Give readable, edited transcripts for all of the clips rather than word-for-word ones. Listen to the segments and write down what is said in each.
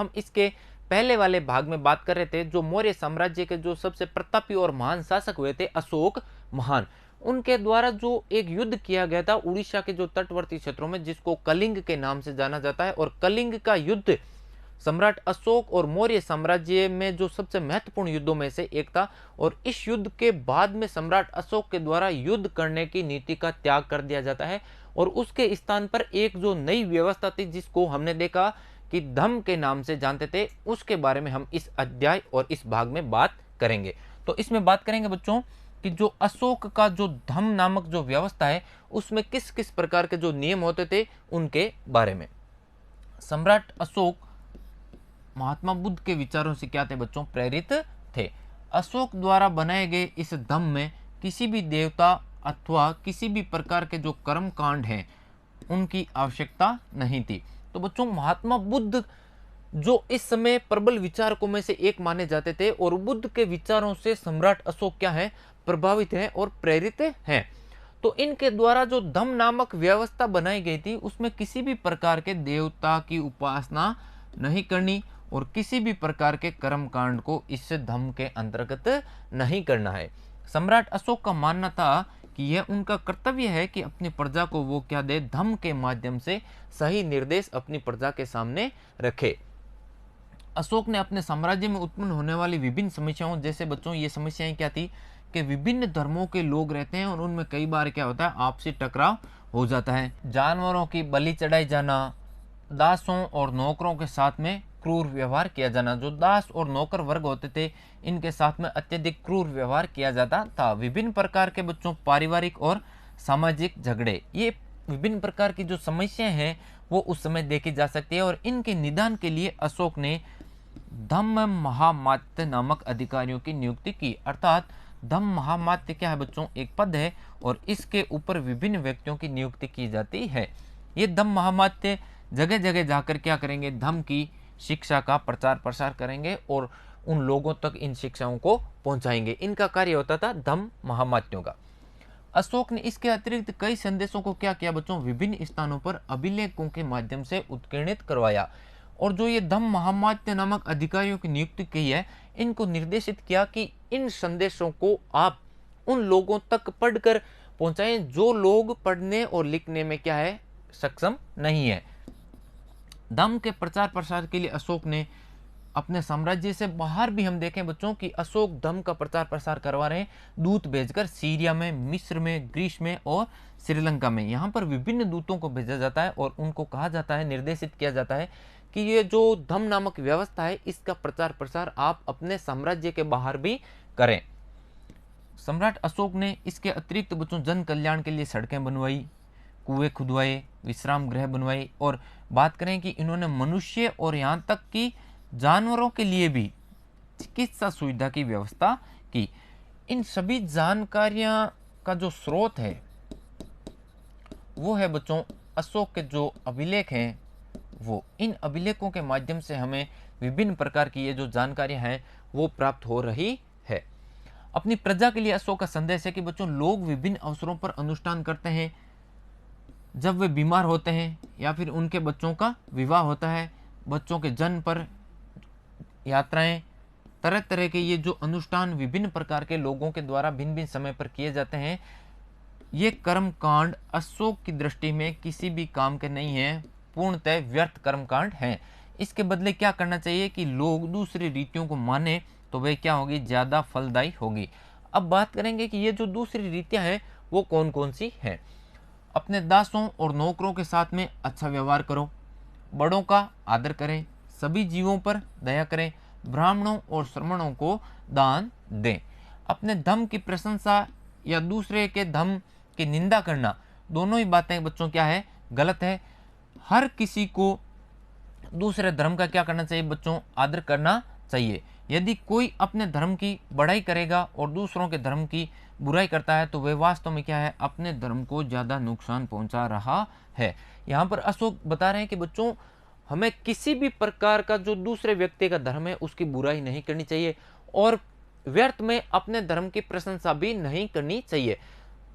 हम इसके पहले वाले भाग में बात कर रहे थे, जो मौर्य साम्राज्य के जो सबसे प्रतापी और महान शासक हुए थे अशोक महान, उनके द्वारा जो एक युद्ध किया गया था उड़ीसा के जो तटवर्ती क्षेत्रों में, जिसको कलिंग के नाम से जाना जाता है। और कलिंग का युद्ध सम्राट अशोक और मौर्य साम्राज्य में जो सबसे महत्वपूर्ण युद्धों में से एक था। और इस युद्ध के बाद में सम्राट अशोक के द्वारा युद्ध करने की नीति का त्याग कर दिया जाता है और उसके स्थान पर एक जो नई व्यवस्था थी, जिसको हमने देखा कि धम्म के नाम से जानते थे, उसके बारे में हम इस अध्याय और इस भाग में बात करेंगे। तो इसमें बात करेंगे बच्चों कि जो अशोक का जो धम्म नामक जो व्यवस्था है, उसमें किस किस प्रकार के जो नियम होते थे उनके बारे में। सम्राट अशोक महात्मा बुद्ध के विचारों से क्या थे बच्चों, प्रेरित थे। अशोक द्वारा बनाए गए इस धम्म में किसी भी देवता अथवा किसी भी प्रकार के जो कर्म कांड हैं उनकी आवश्यकता नहीं थी। तो बच्चों, महात्मा बुद्ध जो इस समय प्रबल विचारकों में से एक माने जाते थे और बुद्ध के विचारों से सम्राट अशोक क्या है, प्रभावित है और प्रेरित हैं। तो इनके द्वारा जो धम्म नामक व्यवस्था बनाई गई थी, उसमें किसी भी प्रकार के देवता की उपासना नहीं करनी और किसी भी प्रकार के कर्म कांड को इस धम्म के अंतर्गत नहीं करना है। सम्राट अशोक का मानना था कि यह उनका कर्तव्य है कि अपनी प्रजा को वो क्या दे, धम्म के माध्यम से सही निर्देश अपनी प्रजा के सामने रखे। अशोक ने अपने साम्राज्य में उत्पन्न होने वाली विभिन्न समस्याओं, जैसे बच्चों ये समस्याएं क्या थी कि विभिन्न धर्मों के लोग रहते हैं और उनमें कई बार क्या होता है, आपसी टकराव हो जाता है। जानवरों की बलि चढ़ाई जाना, दासों और नौकरों के साथ में क्रूर व्यवहार किया जाना। जो दास और नौकर वर्ग होते थे, इनके साथ में अत्यधिक क्रूर व्यवहार किया जाता था। विभिन्न प्रकार के बच्चों पारिवारिक और सामाजिक झगड़े, ये विभिन्न प्रकार की जो समस्याएं हैं वो उस समय देखी जा सकती है। और इनके निदान के लिए अशोक ने धम्म महामात्य नामक अधिकारियों की नियुक्ति की। अर्थात धम्म महामात्य क्या है बच्चों, एक पद है और इसके ऊपर विभिन्न व्यक्तियों की नियुक्ति की जाती है। ये धम्म महामात्य जगह जगह जाकर क्या करेंगे, धम्म की शिक्षा का प्रचार प्रसार करेंगे और उन लोगों तक इन शिक्षाओं को पहुंचाएंगे। इनका कार्य होता था धम्म महामात्यों का। अशोक ने इसके अतिरिक्त कई संदेशों को क्या किया बच्चों, विभिन्न स्थानों पर अभिलेखों के माध्यम से उत्कीर्णित करवाया। और जो ये धम्म महामात्य नामक अधिकारियों की नियुक्ति की है, इनको निर्देशित किया कि इन संदेशों को आप उन लोगों तक पढ़कर पहुंचाएं जो लोग पढ़ने और लिखने में क्या है, सक्षम नहीं है। धम्म के प्रचार प्रसार के लिए अशोक ने अपने साम्राज्य से बाहर भी हम देखें बच्चों कि अशोक धम्म का प्रचार प्रसार करवा रहे हैं, दूत भेजकर सीरिया में, मिस्र में, ग्रीस में और श्रीलंका में। यहाँ पर विभिन्न दूतों को भेजा जाता है और उनको कहा जाता है, निर्देशित किया जाता है कि ये जो धम्म नामक व्यवस्था है, इसका प्रचार प्रसार आप अपने साम्राज्य के बाहर भी करें। सम्राट अशोक ने इसके अतिरिक्त बच्चों जन कल्याण के लिए सड़कें बनवाई, कुएं खुदवाए, विश्राम गृह बनवाए। और बात करें कि इन्होंने मनुष्य और यहाँ तक कि जानवरों के लिए भी चिकित्सा सुविधा की व्यवस्था की। इन सभी जानकारियां का जो स्रोत है वो है बच्चों अशोक के जो अभिलेख हैं। वो इन अभिलेखों के माध्यम से हमें विभिन्न प्रकार की ये जो जानकारियां हैं वो प्राप्त हो रही है। अपनी प्रजा के लिए अशोक का संदेश है कि बच्चों, लोग विभिन्न अवसरों पर अनुष्ठान करते हैं, जब वे बीमार होते हैं या फिर उनके बच्चों का विवाह होता है, बच्चों के जन्म पर यात्राएं, तरह तरह के ये जो अनुष्ठान विभिन्न प्रकार के लोगों के द्वारा भिन्न भिन्न समय पर किए जाते हैं, ये कर्म कांड अशोक की दृष्टि में किसी भी काम के नहीं है, पूर्णतः व्यर्थ कर्म कांड हैं। इसके बदले क्या करना चाहिए कि लोग दूसरी रीतियों को माने तो वे क्या होगी, ज़्यादा फलदायी होगी। अब बात करेंगे कि ये जो दूसरी रीतियाँ हैं वो कौन कौन सी हैं। अपने दासों और नौकरों के साथ में अच्छा व्यवहार करो, बड़ों का आदर करें, सभी जीवों पर दया करें, ब्राह्मणों और श्रमणों को दान दें। अपने धर्म की प्रशंसा या दूसरे के धर्म की निंदा करना, दोनों ही बातें बच्चों क्या है, गलत है। हर किसी को दूसरे धर्म का क्या करना चाहिए बच्चों, आदर करना चाहिए। यदि कोई अपने धर्म की बढ़ाई करेगा और दूसरों के धर्म की बुराई करता है तो वह वास्तव में क्या है, अपने धर्म को ज़्यादा नुकसान पहुंचा रहा है। यहाँ पर अशोक बता रहे हैं कि बच्चों, हमें किसी भी प्रकार का जो दूसरे व्यक्ति का धर्म है उसकी बुराई नहीं करनी चाहिए और व्यर्थ में अपने धर्म की प्रशंसा भी नहीं करनी चाहिए,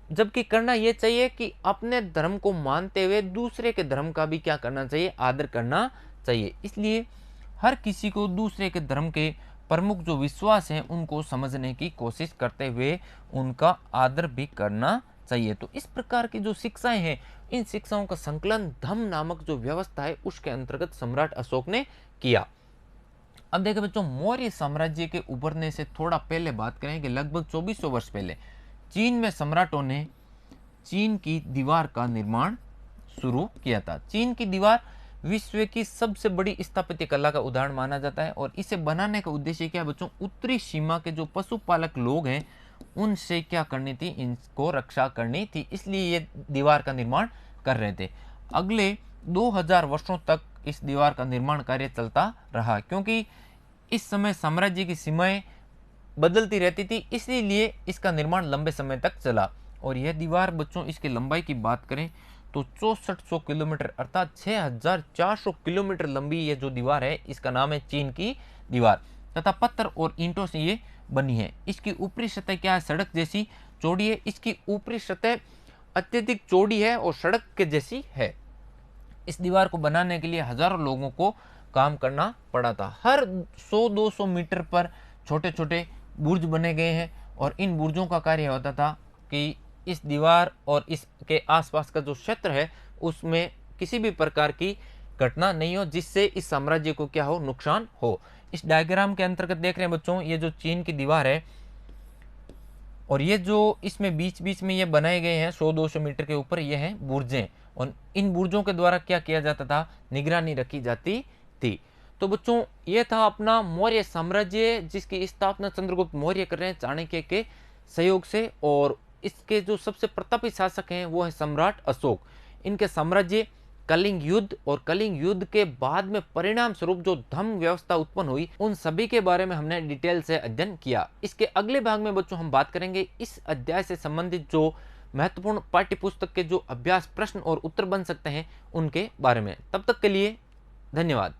जबकि करना यह चाहिए कि अपने धर्म को मानते हुए दूसरे के धर्म का भी क्या करना चाहिए, आदर करना चाहिए। इसलिए हर किसी को दूसरे के धर्म के प्रमुख जो विश्वास हैं उनको समझने की कोशिश करते हुए उनका आदर भी करना चाहिए। तो इस प्रकार की जो शिक्षाएं हैं, इन शिक्षाओं का संकलन धम्म नामक जो व्यवस्था है उसके अंतर्गत सम्राट अशोक ने किया। अब देखो बच्चों, मौर्य साम्राज्य के उभरने से थोड़ा पहले बात करें कि लगभग 2400 वर्ष पहले चीन में सम्राटों ने चीन की दीवार का निर्माण शुरू किया था। चीन की दीवार विश्व की सबसे बड़ी स्थापत्य कला का उदाहरण माना जाता है और इसे बनाने का उद्देश्य क्या है बच्चों, उत्तरी सीमा के जो पशुपालक लोग हैं उनसे क्या करनी थी, इनको रक्षा करनी थी, इसलिए ये दीवार का निर्माण कर रहे थे। अगले 2000 वर्षों तक इस दीवार का निर्माण कार्य चलता रहा, क्योंकि इस समय साम्राज्य की सीमाएं बदलती रहती थी, इसीलिए इसका निर्माण लंबे समय तक चला। और यह दीवार बच्चों, इसकी लंबाई की बात करें तो 6400 किलोमीटर अर्थात 6400 किलोमीटर लंबी ये जो दीवार है इसका नाम है चीन की दीवार, तथा पत्थर और ईंटों से ये बनी है। इसकी ऊपरी सतह क्या है, सड़क जैसी चौड़ी है। इसकी ऊपरी सतह अत्यधिक चौड़ी है और सड़क के जैसी है। इस दीवार को बनाने के लिए हजारों लोगों को काम करना पड़ा था। हर 100-200 मीटर पर छोटे छोटे बुर्ज बने गए हैं और इन बुर्जों का कार्य होता था कि इस दीवार और इसके आसपास का जो क्षेत्र है उसमें किसी भी प्रकार की घटना नहीं हो जिससे इस साम्राज्य को क्या हो, नुकसान हो। इस डायग्राम के अंतर्गत देख रहे हैं बच्चों, ये जो चीन की दीवार है और ये जो इसमें बीच बीच में ये बनाए गए हैं 100-200 मीटर के ऊपर, ये हैं बुर्जें, और इन बुर्जों के द्वारा क्या किया जाता था, निगरानी रखी जाती थी। तो बच्चों, ये था अपना मौर्य साम्राज्य जिसकी स्थापना चंद्रगुप्त मौर्य कर रहे हैं चाणक्य के सहयोग से, और इसके जो सबसे प्रतापी शासक हैं वो है सम्राट अशोक। इनके साम्राज्य कलिंग युद्ध और कलिंग युद्ध के बाद में परिणाम स्वरूप जो धम्म व्यवस्था उत्पन्न हुई, उन सभी के बारे में हमने डिटेल से अध्ययन किया। इसके अगले भाग में बच्चों हम बात करेंगे इस अध्याय से संबंधित जो महत्वपूर्ण पाठ्य पुस्तक के जो अभ्यास प्रश्न और उत्तर बन सकते हैं उनके बारे में। तब तक के लिए धन्यवाद।